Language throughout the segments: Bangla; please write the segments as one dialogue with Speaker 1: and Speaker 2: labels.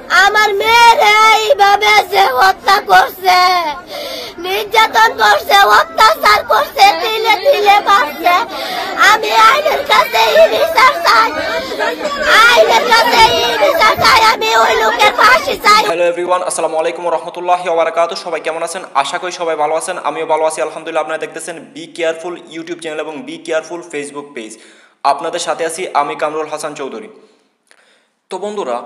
Speaker 1: আমার মেয়ের এইভাবে যে হত্যা করছে, নির্যাতন করছে, অত্যাচার করছে, তিলে তিলে মারছে। আমি আইনের কাছে বিচার চাই, আইনের কাছে বিচার চাই, আমি ওই লোকের ফাঁসি চাই।
Speaker 2: হ্যালো এভরিওয়ান, আসসালামু আলাইকুম ওয়া রাহমাতুল্লাহি ওয়া বারাকাতুহু। সবাই কেমন আছেন? আশা করি সবাই ভালো আছেন। আমিও ভালো আছি আলহামদুলিল্লাহ। আপনারা দেখতেছেন বি কেয়ারফুল ইউটিউব চ্যানেল এবং বি কেয়ারফুল ফেসবুক পেজ। আপনাদের সাথে আছি আমি কামরুল হাসান চৌধুরী। তো বন্ধুরা,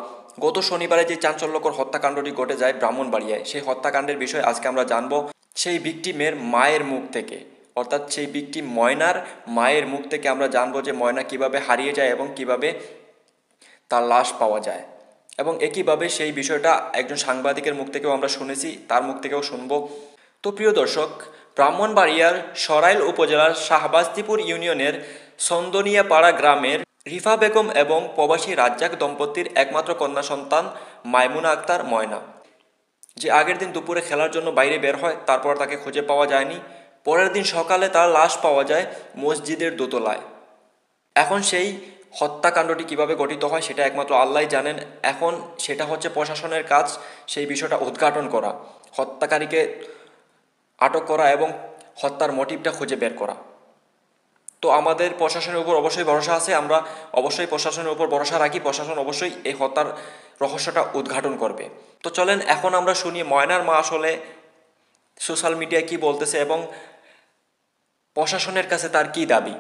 Speaker 2: গত শনিবারে যে চাঞ্চল্যকর হত্যাকাণ্ডটি ঘটে যায় ব্রাহ্মণবাড়িয়ায়, সেই হত্যাকাণ্ডের বিষয়ে আজকে আমরা জানবো সেই ভিকটিমের মায়ের মুখ থেকে, অর্থাৎ সেই ভিকটিম ময়নার মায়ের মুখ থেকে আমরা জানবো যে ময়না কিভাবে হারিয়ে যায় এবং কিভাবে তার লাশ পাওয়া যায়। এবং একইভাবে সেই বিষয়টা একজন সাংবাদিকের মুখ থেকেও আমরা শুনেছি, তার মুখ থেকেও শুনবো। তো প্রিয় দর্শক, ব্রাহ্মণবাড়িয়ার সরাইল উপজেলার শাহবাজপুর ইউনিয়নের সন্দনিয়াপাড়া গ্রামের রিফা বেগম এবং প্রবাসী রাজ্জাক দম্পতির একমাত্র কন্যা সন্তান মাইমুনা আক্তার ময়না, যে আগের দিন দুপুরে খেলার জন্য বাইরে বের হয়, তারপর তাকে খুঁজে পাওয়া যায়নি। পরের দিন সকালে তার লাশ পাওয়া যায় মসজিদের দোতলায়। এখন সেই হত্যাকাণ্ডটি কিভাবে গঠিত হয় সেটা একমাত্র আল্লাহই জানেন। এখন সেটা হচ্ছে প্রশাসনের কাজ সেই বিষয়টা উদ্ঘাটন করা, হত্যাকারীকে আটক করা এবং হত্যার মোটিভটা খুঁজে বের করা। তো আমাদের প্রশাসনের উপর অবশ্যই ভরসা আছে, আমরা অবশ্যই প্রশাসনের উপর ভরসা রাখি। প্রশাসন অবশ্যই এই হত্যার রহস্যটা উদ্ঘাটন করবে। তো চলেন এখন আমরা শুনি ময়নার মা আসলে সোশ্যাল মিডিয়ায় কি বলতেছে এবং প্রশাসনের কাছে তার কি দাবি।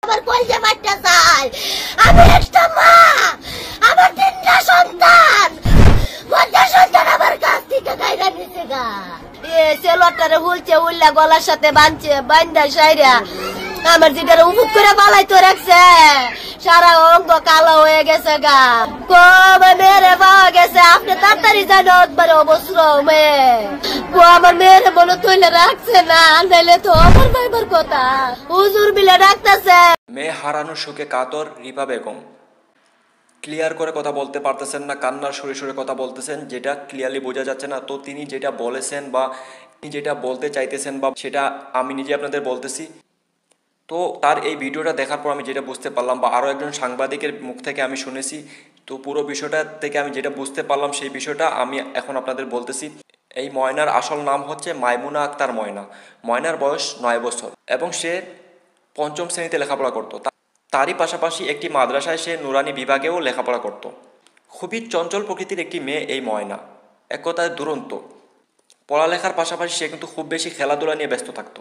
Speaker 1: আমার কলজা মারতে চাই, আমি একটা মা, আমার তিনটা সন্তান, মধ্যে সন্তান আমার কাছ থেকে গাইরা নিছে গা। ছেলেটারে বলছে উল্লা গলার সাথে বাঁধছে, বান্ধা সাইরা আমার যেটা উপুক করে বালাই তো রাখছে, সারা অঙ্গ কালো হয়ে গেছে গা। কবে মেরে পাওয়া গেছে, আপনি তাড়াতাড়ি জানো একবারে অবসর মেয়ে। আমার মেয়ের মনে তুলে রাখছে না, নাইলে তো আমার ভাইবার কথা হুজুর বিলে ডাকতেছে।
Speaker 2: মেয়ে হারানোর শোকে কাতর রিফা বেগম ক্লিয়ার করে কথা বলতে পারতেছেন না, কান্নার সুরে সুরে কথা বলতেছেন, যেটা ক্লিয়ারলি বোঝা যাচ্ছে না। তো তিনি যেটা বলেছেন বা তিনি যেটা বলতে চাইতেছেন বা সেটা আমি নিজে আপনাদের বলতেছি। তো তার এই ভিডিওটা দেখার পর আমি যেটা বুঝতে পারলাম বা আরও একজন সাংবাদিকের মুখ থেকে আমি শুনেছি, তো পুরো বিষয়টা থেকে আমি যেটা বুঝতে পারলাম সেই বিষয়টা আমি এখন আপনাদের বলতেছি। এই ময়নার আসল নাম হচ্ছে মাইমুনা আক্তার ময়না। ময়নার বয়স 9 বছর এবং সে 5ম শ্রেণীতে লেখাপড়া করতো। তারই পাশাপাশি একটি মাদ্রাসায় সে নুরানি বিভাগেও লেখাপড়া করত। খুবই চঞ্চল প্রকৃতির একটি মেয়ে এই ময়না, এক কথায় দুরন্ত। পড়ালেখার পাশাপাশি সে কিন্তু খুব বেশি খেলাধুলা নিয়ে ব্যস্ত থাকত।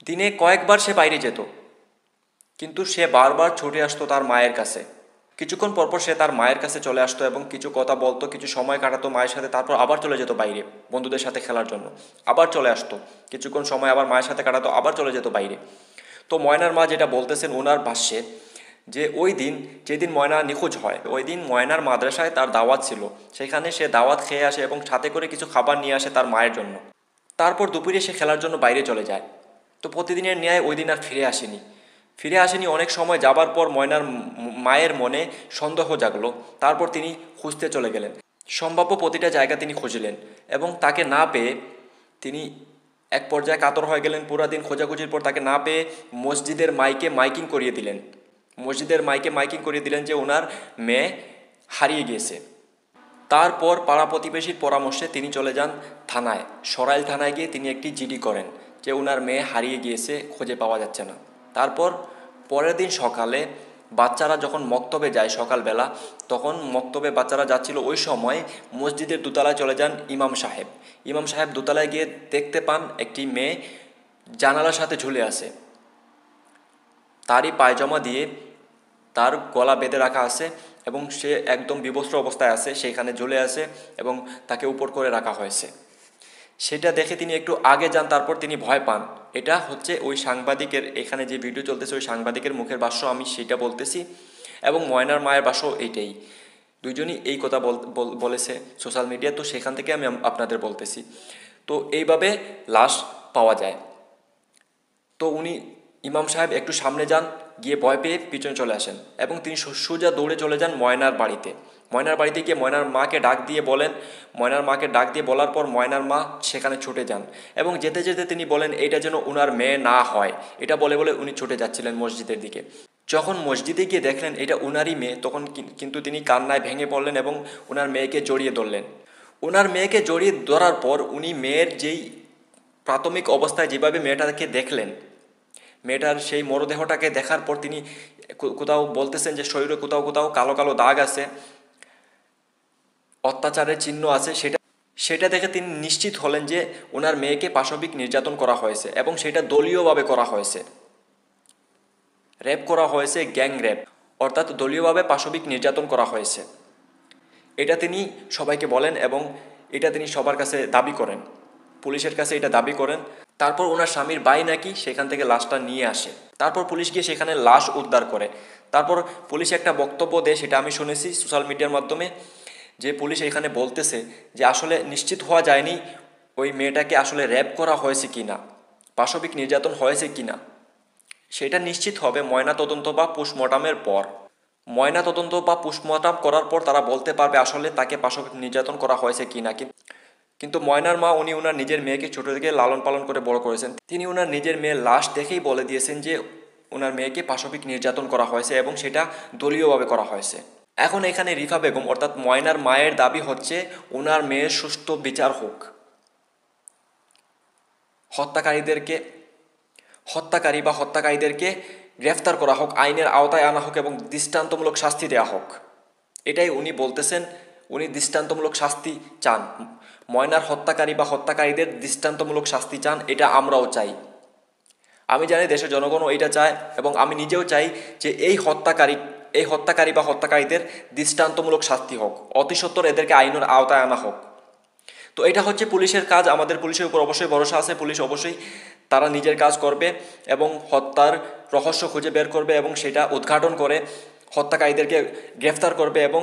Speaker 2: দিনে কয়েকবার সে বাইরে যেত, কিন্তু সে বারবার ছুটে আসতো তার মায়ের কাছে। কিছুক্ষণ পরপর সে তার মায়ের কাছে চলে আসতো এবং কিছু কথা বলতো, কিছু সময় কাটাতো মায়ের সাথে, তারপর আবার চলে যেত বাইরে বন্ধুদের সাথে খেলার জন্য, আবার চলে আসতো, কিছুক্ষণ সময় আবার মায়ের সাথে কাটাতো, আবার চলে যেত বাইরে। তো ময়নার মা যেটা বলতেছেন ওনার ভাষ্যে, যে ওই দিন যেদিন ময়না নিখোঁজ হয় ওই দিন ময়নার মাদ্রাসায় তার দাওয়াত ছিল, সেখানে সে দাওয়াত খেয়ে আসে এবং সাথে করে কিছু খাবার নিয়ে আসে তার মায়ের জন্য। তারপর দুপুরে সে খেলার জন্য বাইরে চলে যায়। তো প্রতিদিনের ন্যায় ওই দিন আর ফিরে আসেনি। অনেক সময় যাবার পর ময়নার মায়ের মনে সন্দেহ জাগলো। তারপর তিনি খুঁজতে চলে গেলেন, সম্ভাব্য প্রতিটা জায়গা তিনি খুঁজলেন এবং তাকে না পেয়ে তিনি এক পর্যায়ে কাতর হয়ে গেলেন। পুরা দিন খোঁজাখুঁজির পর তাকে না পেয়ে মসজিদের মাইকিং করিয়ে দিলেন যে ওনার মেয়ে হারিয়ে গিয়েছে। তারপর পাড়া প্রতিবেশীর পরামর্শে তিনি চলে যান থানায়, সরাইল থানায় গিয়ে তিনি একটি জিডি করেন যে ওনার মেয়ে হারিয়ে গিয়েছে, খুঁজে পাওয়া যাচ্ছে না। তারপর পরের দিন সকালে বাচ্চারা যখন মক্তবে যায় সকালবেলা, তখন মক্তবে বাচ্চারা যাচ্ছিল, ওই সময় মসজিদের দোতলায় চলে যান ইমাম সাহেব দোতলায় গিয়ে দেখতে পান একটি মেয়ে জানালার সাথে ঝুলে আছে। তারই পায়জামা দিয়ে তার গলা বেঁধে রাখা আছে এবং সে একদম বিবস্ত্র অবস্থায় আছে, সেখানে ঝুলে আছে এবং তাকে উপর করে রাখা হয়েছে। সেটা দেখে তিনি একটু আগে যান, তারপর তিনি ভয় পান। এটা হচ্ছে ওই সাংবাদিকের, এখানে যে ভিডিও চলতেছে ওই সাংবাদিকের মুখের ভাষ্য, আমি সেটা বলতেছি, এবং ময়নার মায়ের ভাষ্য এইটাই। দুইজনই এই কথা বলেছে সোশ্যাল মিডিয়া, তো সেখান থেকে আমি আপনাদের বলতেছি। তো এইভাবে লাশ পাওয়া যায়। তো ইমাম সাহেব একটু সামনে যান, গিয়ে ভয় পেয়ে পিছনে চলে আসেন এবং তিনি সোজা দৌড়ে চলে যান ময়নার বাড়িতে গিয়ে ময়নার মাকে ডাক দিয়ে বলার পর ময়নার মা সেখানে ছুটে যান এবং যেতে যেতে তিনি বলেন এটা যেন ওনার মেয়ে না হয়, এটা বলে উনি ছুটে যাচ্ছিলেন মসজিদের দিকে। যখন মসজিদে গিয়ে দেখলেন এটা ওনারই মেয়ে, তখন কিন্তু তিনি কান্নায় ভেঙে পড়লেন এবং ওনার মেয়েকে জড়িয়ে ধরলেন। ওনার মেয়েকে জড়িয়ে ধরার পর উনি মেয়ের যেই প্রাথমিক অবস্থায় যেভাবে মেয়েটাকে দেখলেন, মেয়েটার সেই মরদেহটাকে দেখার পর তিনি কোথাও বলতেছেন যে শরীরে কোথাও কোথাও কালো কালো দাগ আছে, অত্যাচারের চিহ্ন আছে, সেটা দেখে তিনি নিশ্চিত হলেন যে ওনার মেয়েকে পাশবিক নির্যাতন করা হয়েছে এবং সেটা দলীয়ভাবে করা হয়েছে, রেপ করা হয়েছে, গ্যাং রেপ, অর্থাৎ দলীয়ভাবে পাশবিক নির্যাতন করা হয়েছে। এটা তিনি সবাইকে বলেন এবং এটা তিনি সবার কাছে দাবি করেন, পুলিশের কাছে এটা দাবি করেন। তারপর ওনার স্বামীর ভাই নাকি সেখান থেকে লাশটা নিয়ে আসে, তারপর পুলিশ গিয়ে সেখানে লাশ উদ্ধার করে। তারপর পুলিশ একটা বক্তব্য দেয়, সেটা আমি শুনেছি সোশ্যাল মিডিয়ার মাধ্যমে, যে পুলিশ এখানে বলতেছে যে আসলে নিশ্চিত হওয়া যায়নি ওই মেয়েটাকে আসলে র্যাপ করা হয়েছে কিনা, পাশবিক নির্যাতন হয়েছে কিনা, সেটা নিশ্চিত হবে ময়নাতদন্ত বা পোস্টমর্টমের পর। ময়নাতদন্ত বা পোস্টমর্টম করার পর তারা বলতে পারবে আসলে তাকে পাশবিক নির্যাতন করা হয়েছে কিনা। কিন্তু ময়নার মা, উনি ওনার নিজের মেয়েকে ছোট থেকে লালন পালন করে বড় করেছেন, তিনি ওনার নিজের মেয়ের লাশ দেখেই বলে দিয়েছেন যে ওনার মেয়েকে পাশবিক নির্যাতন করা হয়েছে এবং সেটা দলীয়ভাবে করা হয়েছে। এখন এখানে রিফা বেগম অর্থাৎ ময়নার মায়ের দাবি হচ্ছে ওনার মেয়ের সুষ্ঠু বিচার হোক, হত্যাকারীদেরকে গ্রেফতার করা হোক, আইনের আওতায় আনা হোক এবং দৃষ্টান্তমূলক শাস্তি দেওয়া হোক। এটাই উনি বলতেছেন, উনি দৃষ্টান্তমূলক শাস্তি চান, ময়নার হত্যাকারীদের দৃষ্টান্তমূলক শাস্তি চান। এটা আমরাও চাই, আমি জানি দেশের জনগণও এটা চায় এবং আমি নিজেও চাই যে এই হত্যাকারীদের দৃষ্টান্তমূলক শাস্তি হোক, অতি সত্বর এদেরকে আইনের আওতায় আনা হোক। তো এটা হচ্ছে পুলিশের কাজ, আমাদের পুলিশের উপর অবশ্যই ভরসা আছে, পুলিশ অবশ্যই তারা নিজের কাজ করবে এবং হত্যার রহস্য খুঁজে বের করবে এবং সেটা উদ্ঘাটন করে হত্যাকারীদেরকে গ্রেফতার করবে এবং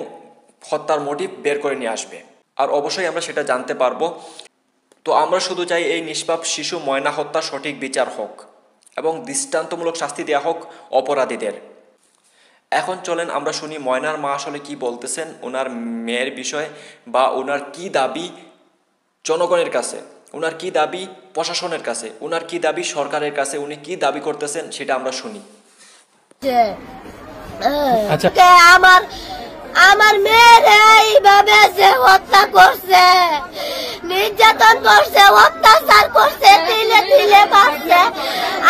Speaker 2: হত্যার মোটিভ বের করে নিয়ে আসবে। আর অবশ্যই আমরা সেটা জানতে পারবো। তো আমরা শুধু চাই এই নিষ্পাপ শিশু ময়না হত্যার সঠিক বিচার হোক এবং দৃষ্টান্তমূলক শাস্তি দেওয়া হোক অপরাধীদের। এখন চলেন আমরা শুনি ময়নার মা আসলে কি বলতেছেন ওনার মেয়ের বিষয়ে, বা ওনার কি দাবি জনগণের কাছে, ওনার কি দাবি প্রশাসনের কাছে, ওনার কি দাবি সরকারের কাছে, উনি কি দাবি করতেছেন সেটা আমরা শুনি।
Speaker 1: আচ্ছা, আমার মেয়ের এইভাবে যে হত্যা করছে, নির্যাতন করছে, অত্যাচার করছে, তিলে তিলে মারছে,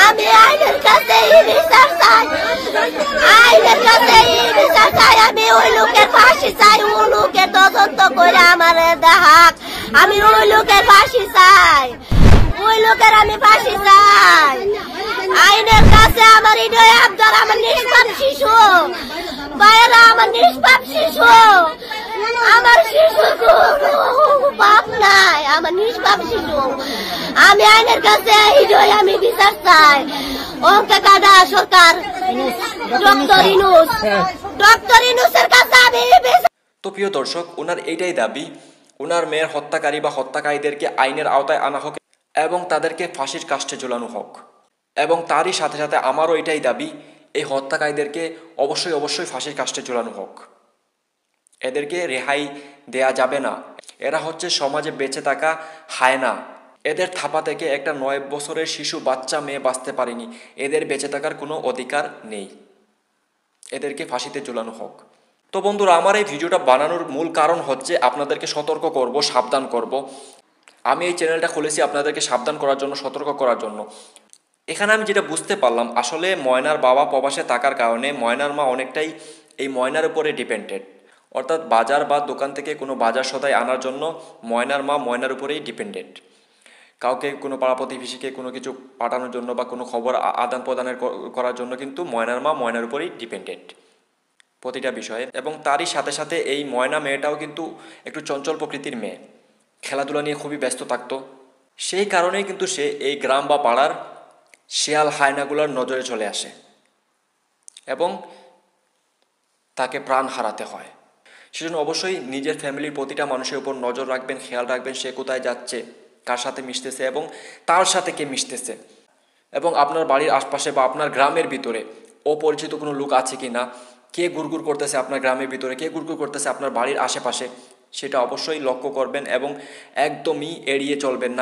Speaker 1: আমি আইনের কাছে বিচার চাই, আইনের কাছে বিচার চাই। আমি ওই লোকের ফাঁসি চাই, ওই লোকের তদন্ত করে আমার দেখাক, আমি ওই লোকের ফাঁসি চাই, ওই লোকের আমি ফাঁসি চাই। আইনের কাছে আমার হৃদয় আবদার, আমার নিষ্পাপ শিশু বাইরা, আমার নিষ্পাপ শিশু, আমার শিশু পাপ নাই, আমার নিষ্পাপ শিশু। আমি আইনের কাছে হৃদয় আমি বিচার চাই। ওকে কাদা সরকার, ডক্টর ইনুসের কাছে আমি।
Speaker 2: তো প্রিয় দর্শক, ওনার এইটাই দাবি, ওনার মেয়ের হত্যাকারীদেরকে আইনের আওতায় আনা হোক এবং তাদেরকে ফাঁসির কাষ্ঠে ঝোলানো হোক। এবং তারই সাথে সাথে আমারও এটাই দাবি, এই হত্যাকারীদেরকে অবশ্যই ফাঁসির কাষ্ঠে ঝোলানো হোক। এদেরকে রেহাই দেয়া যাবে না। এরা হচ্ছে সমাজে বেঁচে থাকা হায়না। এদের থাপা থেকে একটা 9 বছরের শিশু বাচ্চা মেয়ে বাঁচতে পারেনি। এদের বেঁচে থাকার কোনো অধিকার নেই। এদেরকে ফাঁসিতে ঝুলানো হোক। তো বন্ধুরা, আমার এই ভিডিওটা বানানোর মূল কারণ হচ্ছে আপনাদেরকে সতর্ক করব, সাবধান করব। আমি এই চ্যানেলটা খুলেছি আপনাদেরকে সাবধান করার জন্য, সতর্ক করার জন্য। এখানে আমি যেটা বুঝতে পারলাম, আসলে ময়নার বাবা প্রবাসে থাকার কারণে ময়নার মা অনেকটাই এই ময়নার উপরে ডিপেন্ডেড। অর্থাৎ বাজার বা দোকান থেকে কোনো বাজার সদাই আনার জন্য ময়নার মা ময়নার উপরেই ডিপেন্ডেড। কাউকে কোনো পাড়া প্রতিবেশীকে কোনো কিছু পাঠানোর জন্য বা কোনো খবর আদান প্রদানের করার জন্য কিন্তু ময়নার মা ময়নার উপরেই ডিপেন্ডেড প্রতিটা বিষয়ে। এবং তারই সাথে সাথে এই ময়না মেয়েটাও কিন্তু একটু চঞ্চল প্রকৃতির মেয়ে, খেলাধুলা নিয়ে খুবই ব্যস্ত থাকতো। সেই কারণেই কিন্তু সে এই গ্রাম বা পাড়ার শেয়াল হায়নাগুলোর নজরে চলে আসে এবং তাকে প্রাণ হারাতে হয়। সেজন্য অবশ্যই নিজের ফ্যামিলির প্রতিটা মানুষের উপর নজর রাখবেন, খেয়াল রাখবেন সে কোথায় যাচ্ছে, কার সাথে মিশতেছে এবং তার সাথে কে মিশতেছে। এবং আপনার বাড়ির আশপাশে বা আপনার গ্রামের ভিতরে অপরিচিত কোনো লোক আছে কি না, কে গুড়গুড় করতেছে আপনার গ্রামের ভিতরে, কে গুড়গুড় করতেছে আপনার বাড়ির আশেপাশে, সেটা অবশ্যই লক্ষ্য করবেন এবং একদমই এড়িয়ে চলবেন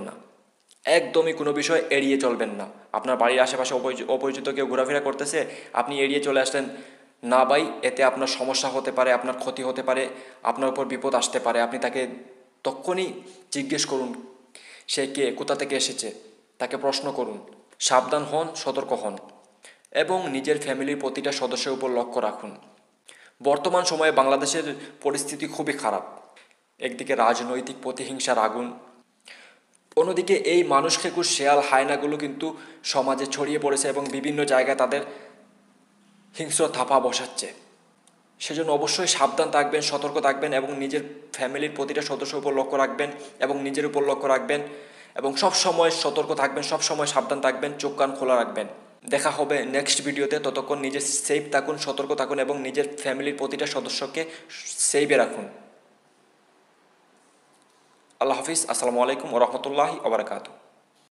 Speaker 2: না। একদমই কোনো বিষয় এড়িয়ে চলবেন না। আপনার বাড়ির আশেপাশে অপরিচিত কেউ ঘোরাফেরা করতেছে, আপনি এড়িয়ে চলে আসলেন, না ভাই, এতে আপনার সমস্যা হতে পারে, আপনার ক্ষতি হতে পারে, আপনার উপর বিপদ আসতে পারে। আপনি তাকে তখনই জিজ্ঞেস করুন সে কে, কোথা থেকে এসেছে, তাকে প্রশ্ন করুন। সাবধান হন, সতর্ক হন এবং নিজের ফ্যামিলির প্রতিটা সদস্যের উপর লক্ষ্য রাখুন। বর্তমান সময়ে বাংলাদেশের পরিস্থিতি খুবই খারাপ। একদিকে রাজনৈতিক প্রতিহিংসার আগুন, অন্যদিকে এই মানুষ খেকুর শেয়াল হায়নাগুলো কিন্তু সমাজে ছড়িয়ে পড়েছে এবং বিভিন্ন জায়গায় তাদের হিংস্র থাপা বসাচ্ছে। সেজন্য অবশ্যই সাবধান থাকবেন, সতর্ক থাকবেন এবং নিজের ফ্যামিলির প্রতিটা সদস্যের উপর লক্ষ্য রাখবেন এবং নিজের উপর লক্ষ্য রাখবেন এবং সব সময় সতর্ক থাকবেন, সব সময় সাবধান থাকবেন, চোখ কান খোলা রাখবেন। দেখা হবে নেক্সট ভিডিওতে। ততক্ষণ নিজে সেফ থাকুন, সতর্ক থাকুন এবং নিজের ফ্যামিলির প্রতিটা সদস্যকে সেফে রাখুন। আল্লাহ হাফিজ। আসসালামু আলাইকুম ওয়া রাহমাতুল্লাহি ওয়া বারাকাতুহু।